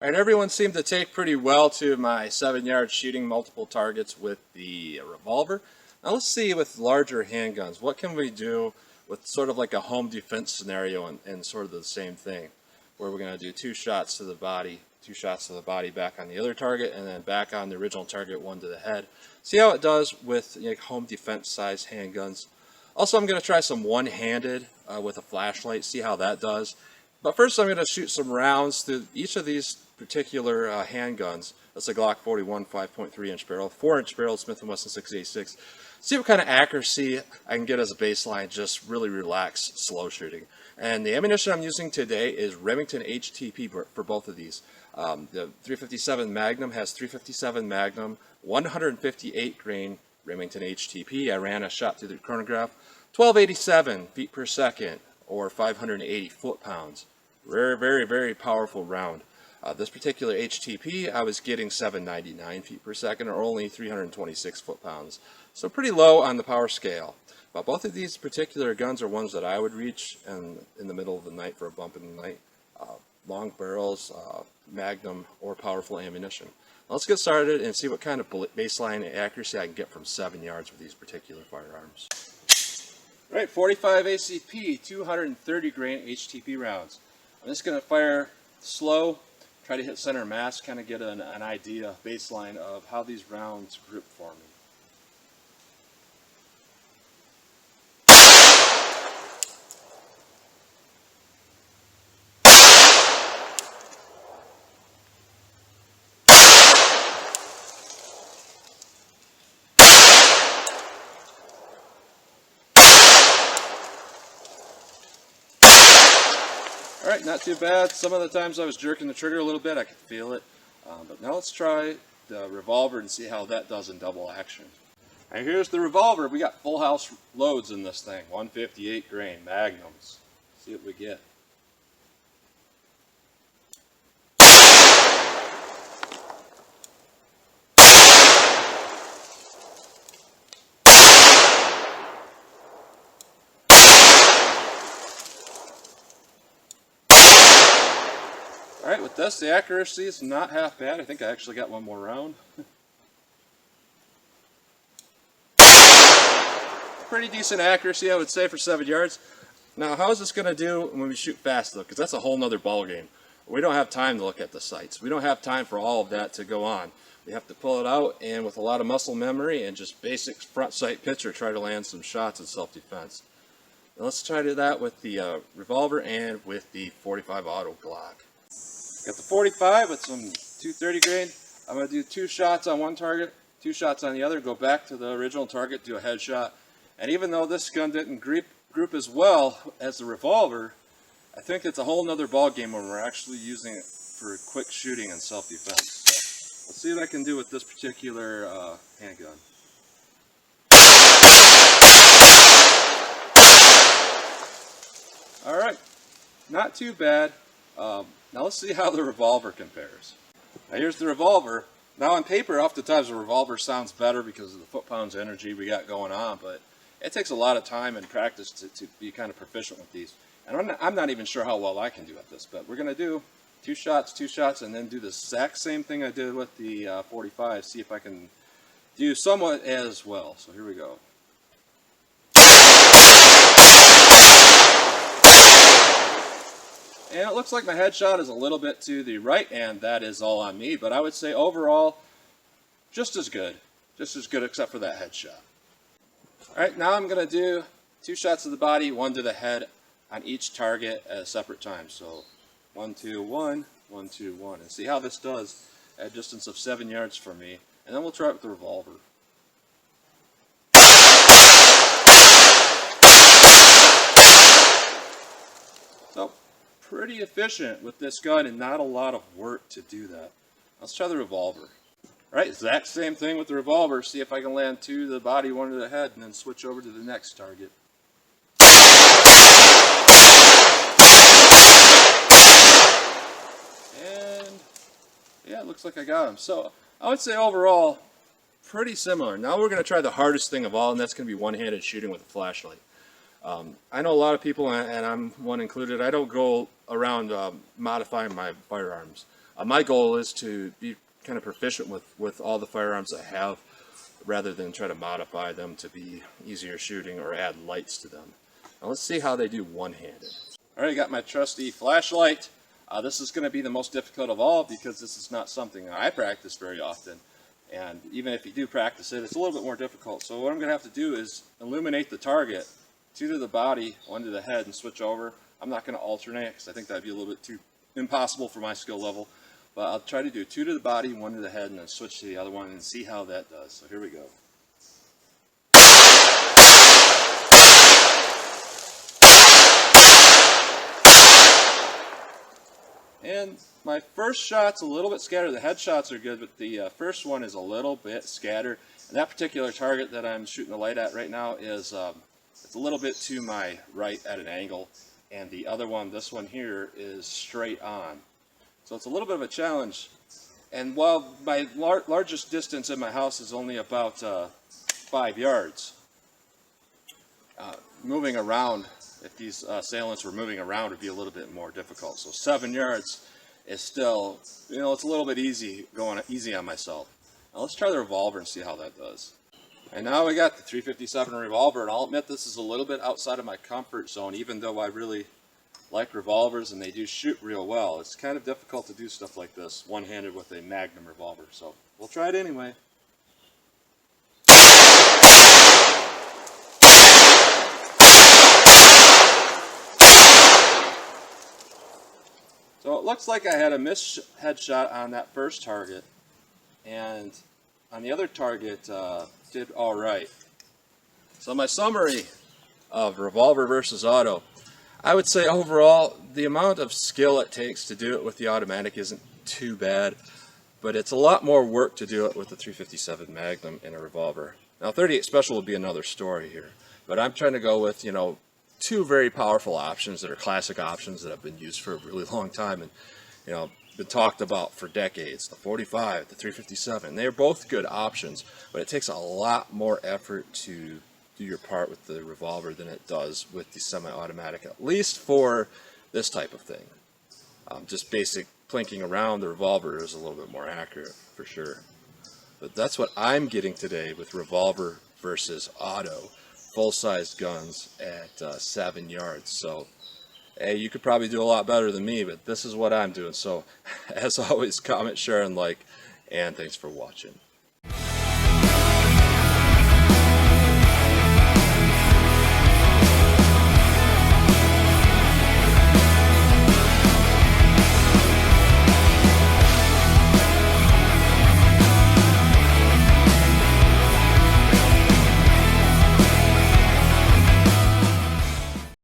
All right, everyone seemed to take pretty well to my 7-yard shooting multiple targets with the revolver. Now let's see with larger handguns, what can we do with sort of like a home defense scenario and sort of the same thing, where we're going to do 2 shots to the body, 2 shots to the body back on the other target, and then back on the original target, 1 to the head. See how it does with home defense size handguns. Also, I'm going to try some one-handed with a flashlight, see how that does. But first I'm going to shoot some rounds through each of these particular handguns. That's a Glock 41 5.3 inch barrel, 4 inch barrel, Smith & Wesson 686. See what kind of accuracy I can get as a baseline, just really relaxed slow shooting. And the ammunition I'm using today is Remington HTP for both of these. The 357 Magnum has 357 Magnum, 158 grain Remington HTP. I ran a shot through the chronograph, 1287 feet per second, or 580 foot-pounds. Very, very, very powerful round. This particular HTP, I was getting 799 feet per second, or only 326 foot-pounds. So pretty low on the power scale. But both of these particular guns are ones that I would reach in the middle of the night for a bump in the night. Long barrels, Magnum, or powerful ammunition. Let's get started and see what kind of baseline accuracy I can get from 7 yards with these particular firearms. All right, 45 ACP, 230 grain HTP rounds. I'm just going to fire slow, try to hit center mass, kind of get an idea, baseline of how these rounds grip for me. Alright, not too bad. Some of the times I was jerking the trigger a little bit, I could feel it. But now let's try the revolver and see how that does in double action. And here's the revolver. We got full house loads in this thing. 158 grain Magnums. See what we get. Alright, with this, the accuracy is not half bad. I think I actually got one more round. Pretty decent accuracy, I would say, for 7 yards. Now, how is this going to do when we shoot fast, though? Because that's a whole nother ball game. We don't have time to look at the sights. We don't have time for all of that to go on. We have to pull it out, and with a lot of muscle memory and just basic front sight picture, try to land some shots in self-defense. Now, let's try to do that with the revolver and with the 45 Auto Glock. Got the 45 with some 230 grain. I'm going to do 2 shots on one target, 2 shots on the other, go back to the original target, do a headshot. And even though this gun didn't group as well as the revolver, I think it's a whole nother ball game when we're actually using it for quick shooting and self-defense. So let's see what I can do with this particular handgun. Alright, not too bad. Now let's see how the revolver compares. Now here's the revolver. Now on paper, oftentimes the revolver sounds better because of the foot-pounds energy we got going on, but it takes a lot of time and practice to be kind of proficient with these. And I'm not even sure how well I can do at this, but we're going to do 2 shots, and then do the exact same thing I did with the 45, see if I can do somewhat as well. So here we go. And it looks like my headshot is a little bit to the right, and that is all on me. But I would say overall, just as good except for that headshot. Alright, now I'm going to do 2 shots to the body, 1 to the head on each target at a separate time. So 1, 2, 1, 1, 2, 1. And see how this does at a distance of 7 yards from me. And then we'll try it with the revolver. So, pretty efficient with this gun and not a lot of work to do that. Let's try the revolver. Alright, exact same thing with the revolver. See if I can land 2 to the body, 1 to the head, and then switch over to the next target. And yeah, it looks like I got him. So I would say overall, pretty similar. Now we're going to try the hardest thing of all, and that's going to be one-handed shooting with a flashlight. I know a lot of people, and I'm one included, I don't go around modifying my firearms. My goal is to be kind of proficient with all the firearms I have, rather than try to modify them to be easier shooting or add lights to them. Now let's see how they do one-handed. Alright, got my trusty flashlight. This is going to be the most difficult of all because this is not something I practice very often. And even if you do practice it, it's a little bit more difficult. So what I'm going to have to do is illuminate the target, 2 to the body, 1 to the head, and switch over. I'm not going to alternate because I think that would be a little bit too impossible for my skill level. But I'll try to do 2 to the body, 1 to the head, and then switch to the other one and see how that does. So here we go. And my first shot's a little bit scattered. The headshots are good, but the first one is a little bit scattered. And that particular target that I'm shooting the light at right now is it's a little bit to my right at an angle. And the other one, this one here, is straight on. So it's a little bit of a challenge. And while my largest distance in my house is only about 5 yards, moving around, if these assailants were moving around, would be a little bit more difficult. So 7 yards is still, you know, it's a little bit going easy on myself. Now let's try the revolver and see how that does. And now we got the 357 revolver, and I'll admit this is a little bit outside of my comfort zone, even though I really like revolvers and they do shoot real well. It's kind of difficult to do stuff like this one-handed with a Magnum revolver, so we'll try it anyway. So it looks like I had a missed headshot on that first target, and on the other target did all right. So my summary of revolver versus auto, I would say overall the amount of skill it takes to do it with the automatic isn't too bad, but it's a lot more work to do it with the 357 Magnum in a revolver. Now 38 Special will be another story here, but I'm trying to go with, you know, 2 very powerful options that are classic options that have been used for a really long time and, you know, been talked about for decades. The 45, the 357, they're both good options, but it takes a lot more effort to do your part with the revolver than it does with the semi-automatic, at least for this type of thing. Just basic plinking around, the revolver is a little bit more accurate for sure. But that's what I'm getting today with revolver versus auto, full-size guns at 7 yards. So hey, you could probably do a lot better than me, but this is what I'm doing. So as always, comment, share, and like, and thanks for watching.